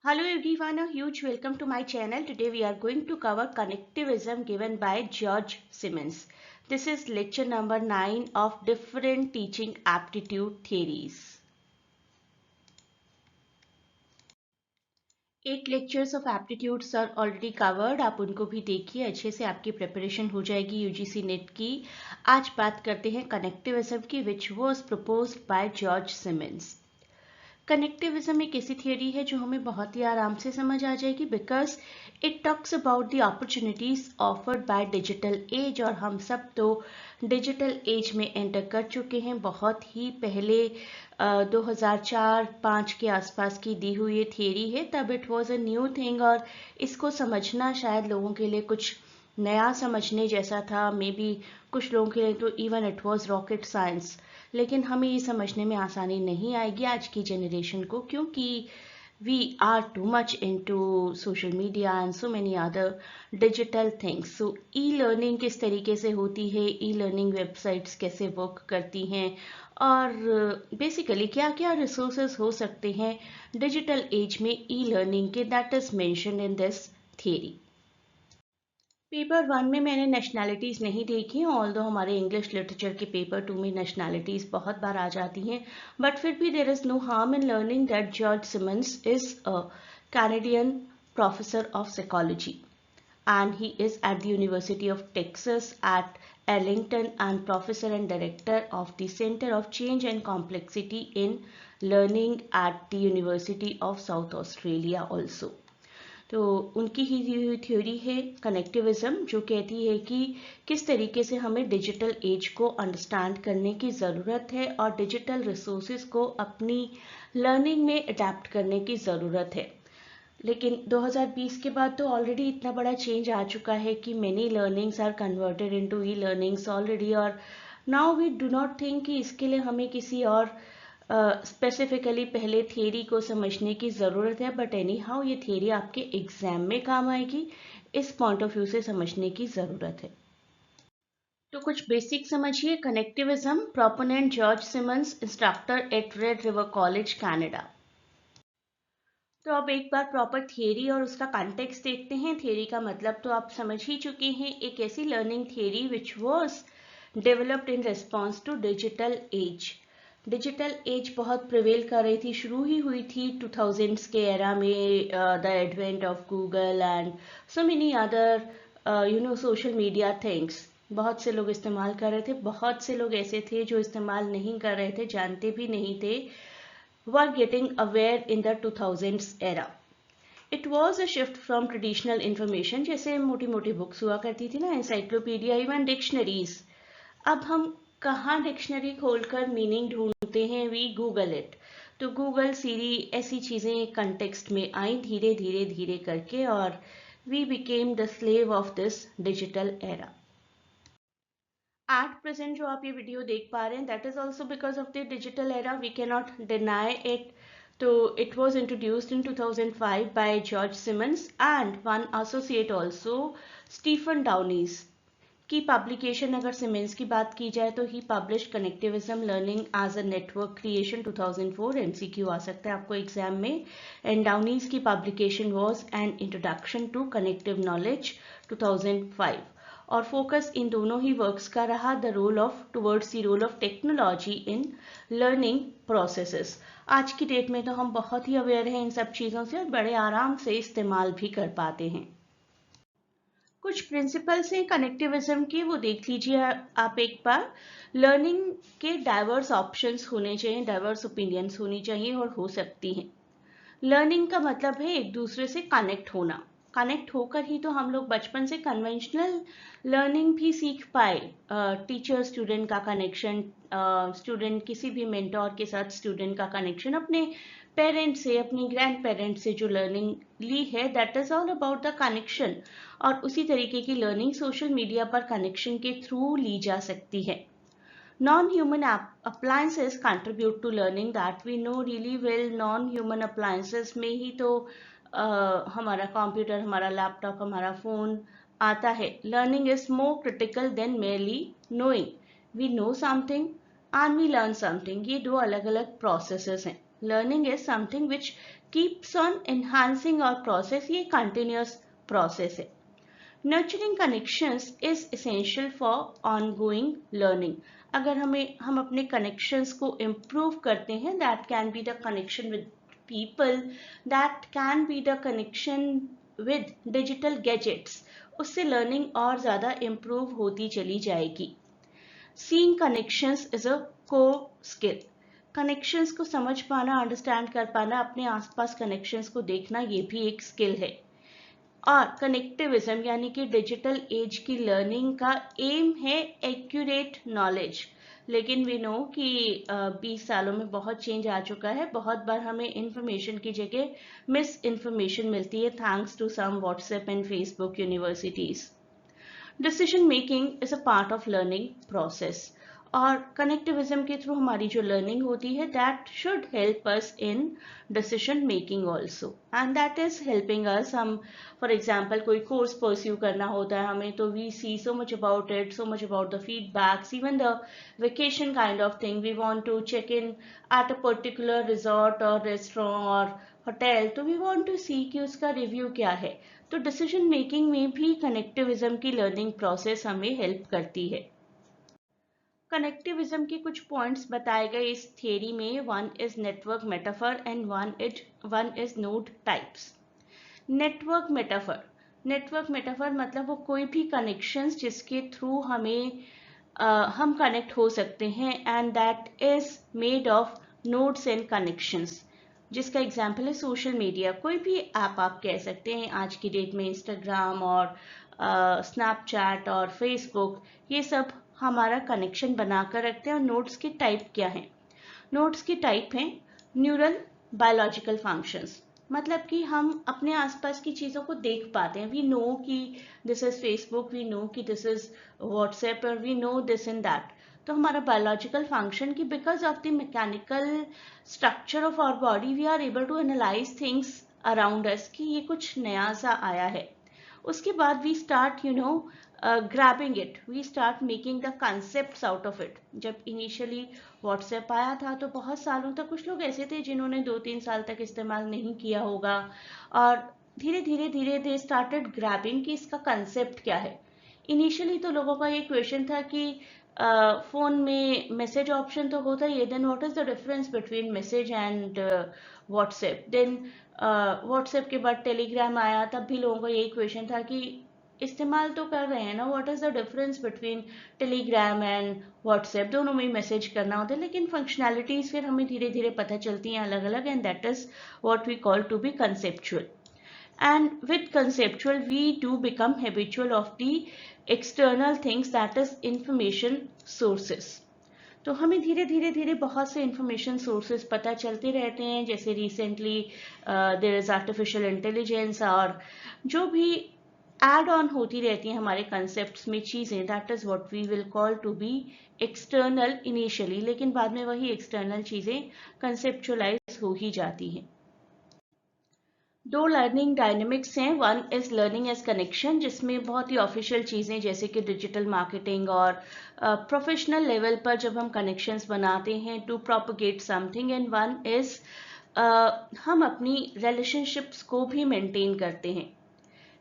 Hello everyone, a huge welcome to my channel. Today we are going to cover connectivism given by George Simmons. This is lecture number 9 of different teaching aptitude theories. 8 lectures of aptitudes are already covered. आप उनको भी देखिए, अच्छे से आपकी preparation हो जाएगी UGC net की. आज बात करते हैं कनेक्टिविज्म की, which was proposed by George Simmons. Connectivism एक ऐसी थियोरी है जो हमें बहुत ही आराम से समझ आ जाएगी because it talks about the opportunities offered by digital age. और हम सब तो डिजिटल एज में एंटर कर चुके हैं. बहुत ही पहले 2004-5 के आसपास की दी हुई ये थियोरी है. तब it was a new thing और इसको समझना शायद लोगों के लिए कुछ नया समझने जैसा था. मे बी कुछ लोगों के लिए तो even it was rocket science. लेकिन हमें ये समझने में आसानी नहीं आएगी आज की जनरेशन को, क्योंकि we are too much into social media and so many other digital things. So e learning किस तरीके से होती है, ई लर्निंग वेबसाइट्स कैसे वर्क करती हैं और बेसिकली क्या क्या रिसोर्सेज हो सकते हैं डिजिटल एज में ई लर्निंग के, that is mentioned in this theory. Paper 1 में मैंने नेशनैलिटीज़ नहीं देखी, ऑल्दो हमारे इंग्लिश लिटरेचर के पेपर 2 में नेशनैलिटीज़ बहुत बार आ जाती हैं. बट फिर भी there is no harm in learning that George Siemens is a Canadian professor of psychology and he is at the University of Texas at Arlington and professor and director of the Center of Change and Complexity in Learning at the University of South Australia also. तो उनकी ही दी हुई theory है connectivism, जो कहती है कि किस तरीके से हमें डिजिटल एज को अंडरस्टैंड करने की ज़रूरत है और डिजिटल रिसोर्सेज को अपनी लर्निंग में अडेप्ट करने की ज़रूरत है. लेकिन 2020 के बाद तो ऑलरेडी इतना बड़ा चेंज आ चुका है कि many learnings are converted into e learnings already. और now we do not think कि इसके लिए हमें किसी और स्पेसिफिकली पहले थियरी को समझने की ज़रूरत है. बट एनी हाउ ये थियरी आपके एग्जाम में काम आएगी, इस पॉइंट ऑफ व्यू से समझने की ज़रूरत है. तो कुछ बेसिक समझिए. Connectivism, proponent George Siemens, instructor at Red River College, Canada. तो अब एक बार प्रॉपर थियरी और उसका कॉन्टेक्स्ट देखते हैं. थियरी का मतलब तो आप समझ ही चुके हैं, एक ऐसी learning theory which was developed in response to digital age. Digital age बहुत प्रिवेल कर रही थी, शुरू ही हुई थी 2000s के एरा में, the advent of Google and so many other social media things. बहुत से लोग इस्तेमाल कर रहे थे, बहुत से लोग ऐसे थे जो इस्तेमाल नहीं कर रहे थे, जानते भी नहीं थे, were getting aware in the 2000s era. It was a shift from traditional information, जैसे मोटी मोटी बुक्स हुआ करती थी ना, एनसाइक्लोपीडिया, इवन डिक्शनरीज. अब हम कहाँ डिक्शनरी खोलकर मीनिंग ढूंढते हैं? We google it. तो गूगल, सीरी, ऐसी चीज़ें कंटेक्स्ट में आई धीरे धीरे धीरे करके, और we became the slave of this digital era. At present जो आप ये वीडियो देख पा रहे हैं, that is also because of the digital era, we cannot नॉट डिनाई इट. तो it was introduced in 2005 by George Siemens and one associate also, Stephen Downes की पब्लिकेशन. अगर सिमेंस की बात की जाए तो he publish connectivism learning as a network creation 2004. MCQ आ सकता है आपको एग्जाम में. एंड डाउनीज की publication was an introduction to connective knowledge 2005. और फोकस इन दोनों ही वर्क्स का रहा the role of towards the role of technology in learning processes. आज की डेट में तो हम बहुत ही अवेयर हैं इन सब चीज़ों से और बड़े आराम से इस्तेमाल भी कर पाते हैं. कुछ प्रिंसिपल्स हैं कनेक्टिविज्म के, वो देख लीजिए आप एक बार. लर्निंग के डाइवर्स ऑप्शंस होने चाहिए, डाइवर्स ओपिनियंस होनी चाहिए और हो सकती हैं. लर्निंग का मतलब है एक दूसरे से कनेक्ट होना. कनेक्ट होकर ही तो हम लोग बचपन से कन्वेंशनल लर्निंग भी सीख पाए. टीचर स्टूडेंट का कनेक्शन, स्टूडेंट किसी भी मेंटोर के साथ स्टूडेंट का कनेक्शन, अपने पेरेंट्स से, अपनी ग्रैंड पेरेंट्स से जो लर्निंग ली है, that is all about the connection. और उसी तरीके की लर्निंग सोशल मीडिया पर कनेक्शन के थ्रू ली जा सकती है. Non-human appliances contribute to learning, that we know really well. Non-human appliances में ही तो हमारा कंप्यूटर, हमारा लैपटॉप, हमारा फ़ोन आता है. Learning is more critical than merely knowing. We know something and we learn something. ये दो अलग अलग processes हैं. Learning is something which keeps on enhancing और प्रोसेस, ये कंटिन्यूस प्रोसेस है। Nurturing connections is essential for ongoing learning. अगर हम अपने कनेक्शंस को इम्प्रूव करते हैं, that can be the connection with people, that can be the connection with digital gadgets, उससे लर्निंग और ज़्यादा इम्प्रूव होती चली जाएगी। Seeing connections is a core skill. Connections को समझ पाना, अंडरस्टैंड कर पाना, अपने आसपास कनेक्शंस को देखना, ये भी एक स्किल है। और कनेक्टिविज्म यानी कि डिजिटल एज की लर्निंग का एम है एक्यूरेट नॉलेज। लेकिन वी नो कि 20 सालों में बहुत चेंज आ चुका है। बहुत बार हमें इंफॉर्मेशन की जगह मिस इन्फॉर्मेशन मिलती है, thanks to some WhatsApp and Facebook universities. Decision making is a part of learning process, और कनेक्टिविज्म के थ्रू हमारी जो लर्निंग होती है, that should help us in decision making also, and that is helping us. हम for example कोई course pursue करना होता है हमें, तो we see so much about it, so much about the feedbacks, even the vacation kind of thing. We want to check in at a particular resort और restaurant और hotel, तो we want to see कि उसका review क्या है। तो decision making में भी कनेक्टिविज्म की लर्निंग प्रोसेस हमें हेल्प करती है। कनेक्टिविज्म के कुछ पॉइंट्स बताए गए इस थियरी में। One is network metaphor and one is node types. Network metaphor मतलब वो कोई भी कनेक्शंस जिसके थ्रू हम कनेक्ट हो सकते हैं, and that is made of nodes and connections, जिसका एग्जाम्पल है सोशल मीडिया। कोई भी ऐप आप कह सकते हैं आज की डेट में, इंस्टाग्राम और स्नैपचैट और फेसबुक, ये सब हमारा कनेक्शन बनाकर रखते हैं। और नोड्स के टाइप क्या हैं? नोड्स के टाइप हैं न्यूरल बायोलॉजिकल फंक्शंस, मतलब कि हम अपने आसपास की चीज़ों को देख पाते हैं। वी नो कि this is Facebook, we know कि दिस इज व्हाट्सएप, और we know this in that. तो हमारा बायोलॉजिकल फंक्शन की because of the mechanical structure of our body we are able to analyse things around us, कि ये कुछ नया सा आया है। उसके बाद we start grabbing it, we start making the concepts out of it. जब इनिशियली व्हाट्सएप आया था तो बहुत सालों तक कुछ लोग ऐसे थे जिन्होंने 2-3 साल तक इस्तेमाल नहीं किया होगा, और धीरे धीरे दे स्टार्टेड ग्रैबिंग कि इसका कंसेप्ट क्या है। इनिशियली तो लोगों का ये क्वेश्चन था कि फोन में मैसेज ऑप्शन तो होता ही है, then what is the difference between message and WhatsApp. Then WhatsApp के बाद टेलीग्राम आया, तब भी लोगों का यही क्वेश्चन था कि इस्तेमाल तो कर रहे हैं ना, what is the difference between Telegram and WhatsApp, दोनों में ही मैसेज करना होता है, लेकिन फंक्शनैलिटीज फिर हमें धीरे धीरे पता चलती हैं अलग अलग, and that is what we call to be conceptual. And with conceptual we do become habitual of the external things, that is information sources. तो हमें धीरे धीरे बहुत से इंफॉर्मेशन सोर्सेज पता चलते रहते हैं, जैसे recently there is artificial intelligence, और जो भी एड ऑन होती रहती हैं हमारे कंसेप्ट्स में चीज़ें, that is what we will call to be external initially, लेकिन बाद में वही एक्सटर्नल चीज़ें कंसेप्चुअलाइज हो ही जाती हैं। दो लर्निंग डायनेमिक्स हैं। One is learning as connection, जिसमें बहुत ही ऑफिशियल चीज़ें जैसे कि डिजिटल मार्केटिंग और प्रोफेशनल लेवल पर जब हम कनेक्शंस बनाते हैं to propagate something, and one is हम अपनी रिलेशनशिप्स को भी मेंटेन करते हैं।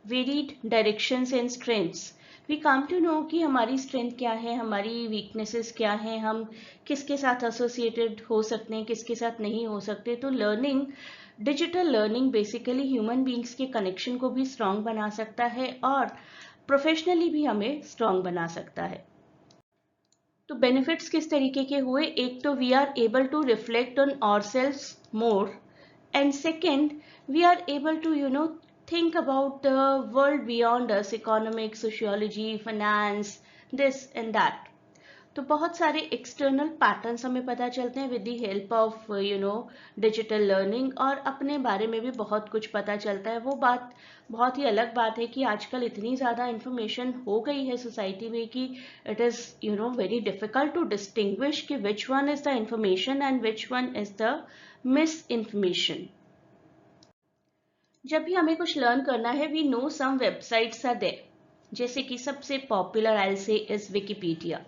Varied directions and strengths, we come to know कि हमारी स्ट्रेंथ क्या है, हमारी वीकनेसेस क्या हैं, हम किसके साथ एसोसिएटेड हो सकते हैं, किसके साथ नहीं हो सकते। तो learning, digital learning basically human beings के कनेक्शन को भी स्ट्रांग बना सकता है और प्रोफेशनली भी हमें स्ट्रांग बना सकता है। तो बेनिफिट्स किस तरीके के हुए? एक तो we are able to reflect on ourselves more, and second we are able to think about the world beyond us, economics, sociology, finance, this and that. तो बहुत सारे एक्सटर्नल पैटर्न्स हमें पता चलते हैं with the help of digital learning, और अपने बारे में भी बहुत कुछ पता चलता है। वो बात बहुत ही अलग बात है कि आजकल इतनी ज़्यादा इंफॉर्मेशन हो गई है सोसाइटी में कि it is very difficult to distinguish कि which one is the information and which one is the misinformation. जब भी हमें कुछ लर्न करना है, we know some websites are there, जैसे कि सबसे पॉपुलर आई से इज विकिपीडिया।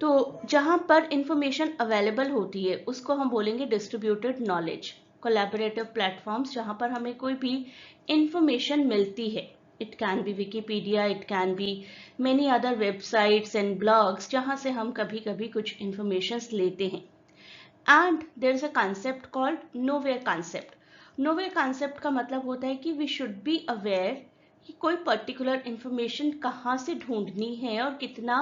तो जहाँ पर इंफॉर्मेशन अवेलेबल होती है उसको हम बोलेंगे डिस्ट्रीब्यूटेड नॉलेज। कोलैबोरेटिव प्लेटफॉर्म्स जहाँ पर हमें कोई भी इंफॉर्मेशन मिलती है. It can be Wikipedia, it can be many other websites and blogs जहाँ से हम कभी कभी कुछ इंफॉर्मेशंस लेते हैं. And there is a concept called nowhere concept. Nowhere concept का मतलब होता है कि वी शुड बी अवेयर कि कोई पर्टिकुलर इंफॉर्मेशन कहाँ से ढूंढनी है और कितना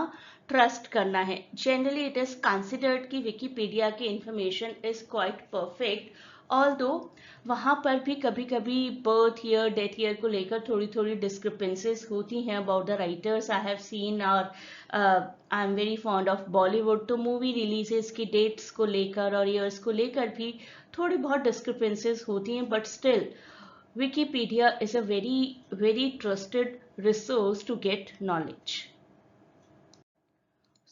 ट्रस्ट करना है. जनरली इट इज कंसिडर्ड कि विकीपीडिया की information is quite perfect, although वहाँ पर भी कभी कभी बर्थ ईयर डेथ ईयर को लेकर थोड़ी थोड़ी डिस्क्रिपेंसीज होती हैं about the writers I have seen. और I am very fond of Bollywood, तो मूवी रिलीजेस की डेट्स को लेकर और ईयर्स को लेकर भी थोड़ी बहुत डिस्क्रिपेंसीज होती हैं, but still Wikipedia is a very trusted resource to get knowledge.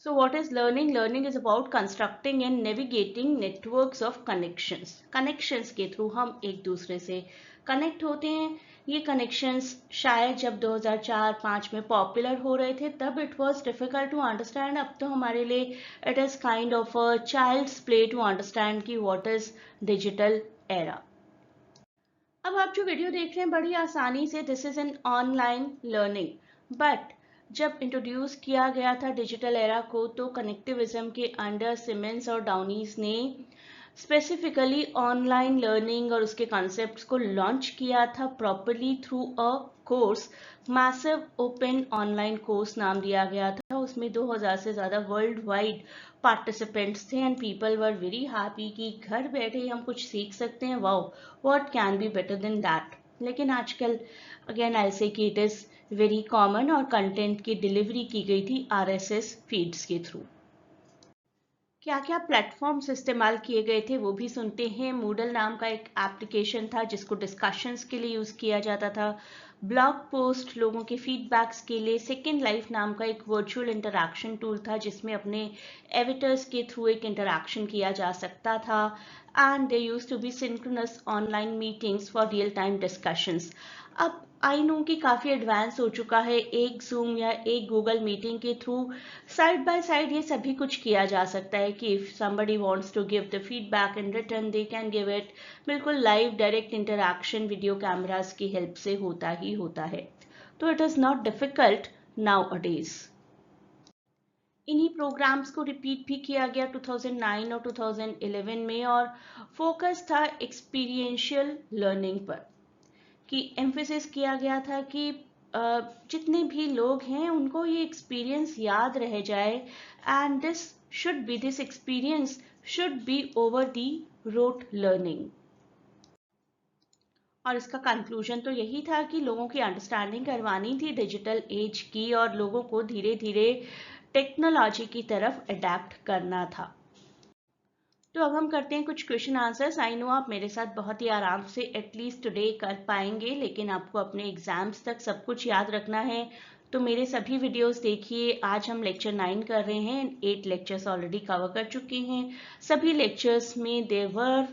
So what is learning? Learning is about constructing and navigating networks of connections. Connections के थ्रू हम एक दूसरे से कनेक्ट होते हैं. ये कनेक्शंस शायद जब 2004-05 में पॉपुलर हो रहे थे तब it was difficult to understand. अब तो हमारे लिए it is kind of a child's play to understand कि व्हाट इज डिजिटल एरा. अब आप जो वीडियो देख रहे हैं बड़ी आसानी से this is an online learning, but जब इंट्रोड्यूस किया गया था डिजिटल एरा को तो कनेक्टिविज्म के अंडर सिमेंस और डाउनीज ने स्पेसिफिकली ऑनलाइन लर्निंग और उसके कॉन्सेप्ट्स को लॉन्च किया था properly through a course. Massive open online course नाम दिया गया था. उसमें 2000 से ज़्यादा वर्ल्ड वाइड पार्टिसिपेंट्स थे and people were very happy कि घर बैठे ही हम कुछ सीख सकते हैं. Wow, what can be better than that. लेकिन आजकल अगेन आई से कि इट इज़ वेरी कॉमन और कंटेंट की डिलीवरी की गई थी RSS फीड्स के थ्रू. क्या क्या प्लेटफॉर्म्स इस्तेमाल किए गए थे वो भी सुनते हैं. मूडल नाम का एक एप्लीकेशन था जिसको डिस्कशंस के लिए यूज़ किया जाता था. ब्लॉग पोस्ट, लोगों के फीडबैक्स के लिए. सेकेंड लाइफ नाम का एक वर्चुअल इंटरैक्शन टूल था जिसमें अपने एविटर्स के थ्रू एक इंटरैक्शन किया जा सकता था. And they use to be synchronous online meetings for real time discussions. अब आई नो कि काफ़ी एडवांस हो चुका है. एक जूम या एक गूगल मीटिंग के थ्रू साइड बाय साइड ये सभी कुछ किया जा सकता है कि if somebody wants to give the feedback in written they can give it. बिल्कुल live direct interaction video cameras की हेल्प से होता ही होता है. तो it is not difficult now a days. इन्हीं प्रोग्राम्स को रिपीट भी किया गया 2009 और 2011 में और फोकस था एक्सपीरियंशियल लर्निंग पर, कि एम्फेसिस किया गया था कि जितने भी लोग हैं उनको ये एक्सपीरियंस याद रह जाए and this experience should be over the rote learning. और इसका कंक्लूजन तो यही था कि लोगों की अंडरस्टैंडिंग करवानी थी डिजिटल एज की और लोगों को धीरे धीरे टेक्नोलॉजी की तरफ अडेप्ट करना था. तो अब हम करते हैं कुछ क्वेश्चन आंसर्स. आई नो आप मेरे साथ बहुत ही आराम से एटलीस्ट टुडे कर पाएंगे, लेकिन आपको अपने एग्जाम्स तक सब कुछ याद रखना है. तो मेरे सभी वीडियोस देखिए. आज हम लेक्चर 9 कर रहे हैं. 8 लेक्चर्स ऑलरेडी कवर कर चुके हैं. सभी लेक्चर्स में there were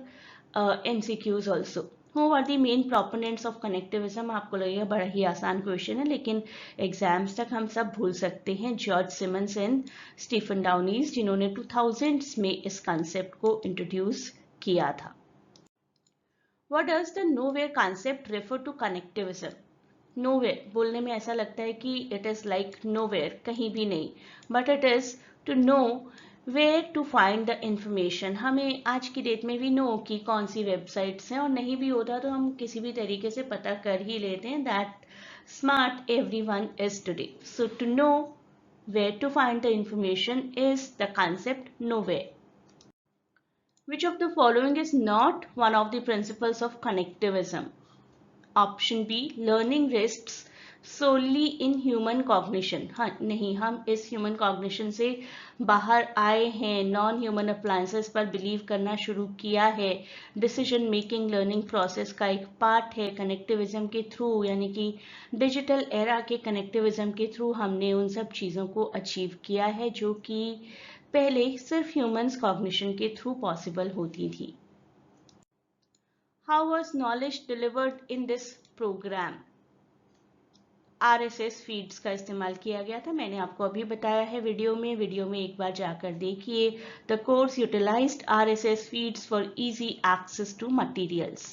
MCQs also. Who are the main proponents of connectivism. आपको लगेगा बड़ा ही आसान क्वेश्चन है, लेकिन एग्जाम्स तक हम सब भूल सकते हैं. George Siemens and Stephen Downes, जिन्होंने 2000s में इस कॉन्सेप्ट को इंट्रोड्यूस किया था. What does the nowhere concept refer to connectivism. Nowhere बोलने में ऐसा लगता है कि इट इज लाइक नोवेयर, कहीं भी नहीं, but it is to know where to find the information. हमें आज की डेट में भी नो कि कौन सी वेबसाइट्स हैं, और नहीं भी होता तो हम किसी भी तरीके से पता कर ही लेते हैं. That smart everyone is today. So to know where to find the information is the concept nowhere. Which of the following is not one of the principles of connectivism? Option B, learning rests solely in human cognition. हाँ नहीं, हम इस human cognition से बाहर आए हैं. Non human appliances पर believe करना शुरू किया है. डिसीजन मेकिंग लर्निंग प्रोसेस का एक पार्ट है. कनेक्टिविज्म के थ्रू, यानी कि डिजिटल एरा के कनेक्टिविज्म के थ्रू हमने उन सब चीज़ों को अचीव किया है जो कि पहले सिर्फ ह्यूमंस कॉग्निशन के थ्रू पॉसिबल होती थी. How was knowledge delivered in this program? RSS feeds का इस्तेमाल किया गया था। मैंने आपको अभी बताया है वीडियो में एक बार जाकर देखिए। The course utilised RSS feeds for easy access to materials.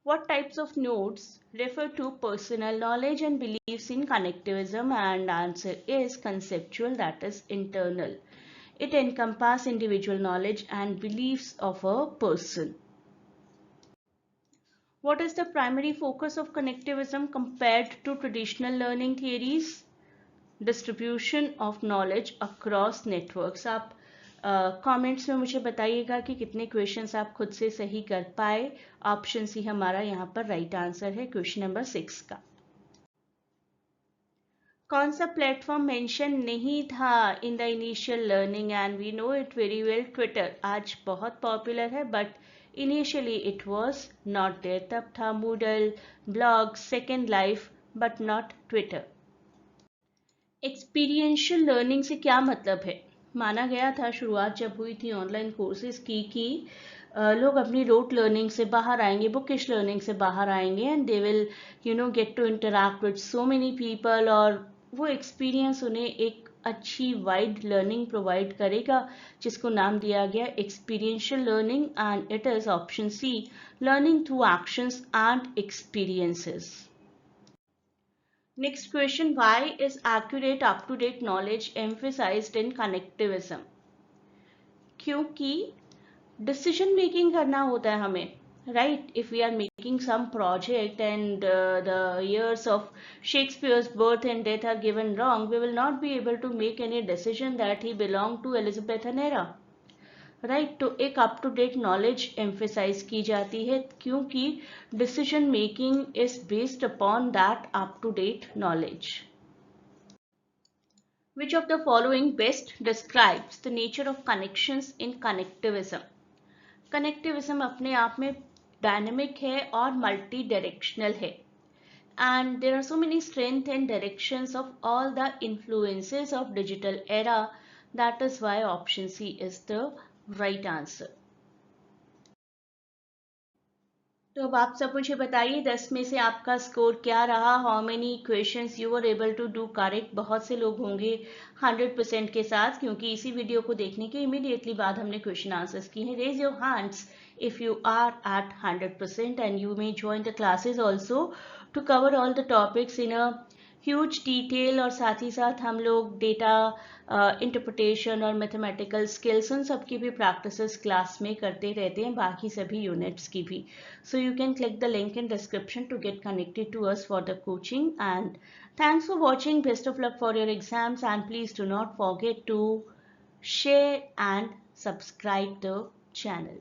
What types of nodes refer to personal knowledge and beliefs in connectivism? And answer is conceptual, that is internal. It encompasses individual knowledge and beliefs of a person. What is the primary focus of connectivism compared to traditional learning theories? Distribution of knowledge across networks. आप comments में मुझे बताइएगा कि कितने questions आप खुद से सही कर पाए। ऑप्शन सी हमारा यहाँ पर राइट आंसर है क्वेश्चन नंबर 6 का। कौन सा प्लेटफॉर्म मेंशन नहीं था in the initial learning? And we know it very well, Twitter आज बहुत पॉपुलर है, but initially it was not there. तब था Moodle, blog, Second Life, but not Twitter. Experiential learning से क्या मतलब है? माना गया था शुरुआत जब हुई थी ऑनलाइन कोर्सेज की कि लोग अपनी रोट लर्निंग से बाहर आएंगे, बुकिश लर्निंग से बाहर आएंगे, and they will get to interact with so many people, और वो एक्सपीरियंस उन्हें एक अच्छी वाइड लर्निंग प्रोवाइड करेगा, जिसको नाम दिया गया experiential learning. And it is option C, learning through actions and experiences. Next question, why is accurate up-to-date knowledge emphasized in connectivism? क्योंकि decision making करना होता है हमें, right? If we are making some project and the years of Shakespeare's birth and death are given wrong, we will not be able to make any decision that he belonged to Elizabethan era. Right, तो एक up to date knowledge emphasise की जाती है क्योंकि decision making is based upon that up to date knowledge. Which of the following best describes the nature of connections in connectivism? Connectivism अपने आप में dynamic है और मल्टी डायरेक्शनल है, and there are so many strengths and directions of all the influences of digital era. That is why option C is the right answer. तो अब आप सब मुझे बताइए 10 में से आपका स्कोर क्या रहा? How many questions you were able to do correct? बहुत से लोग होंगे 100% के साथ, क्योंकि इसी वीडियो को देखने के इमीडिएटली बाद हमने क्वेश्चन आंसर्स किए हैं। Raise your hands if you are at 100%, and you may join the classes also to cover all the topics in a huge detail। और साथ ही साथ हम लोग डेटा इंटरप्रिटेशन और मैथमेटिकल स्किल्स उन सब की भी प्रैक्टिसेस क्लास में करते रहते हैं, बाकी सभी यूनिट्स की भी। So you can click the link in description to get connected to us for the coaching. And thanks for watching, best of luck for your exams, and please do not forget to share and subscribe the channel.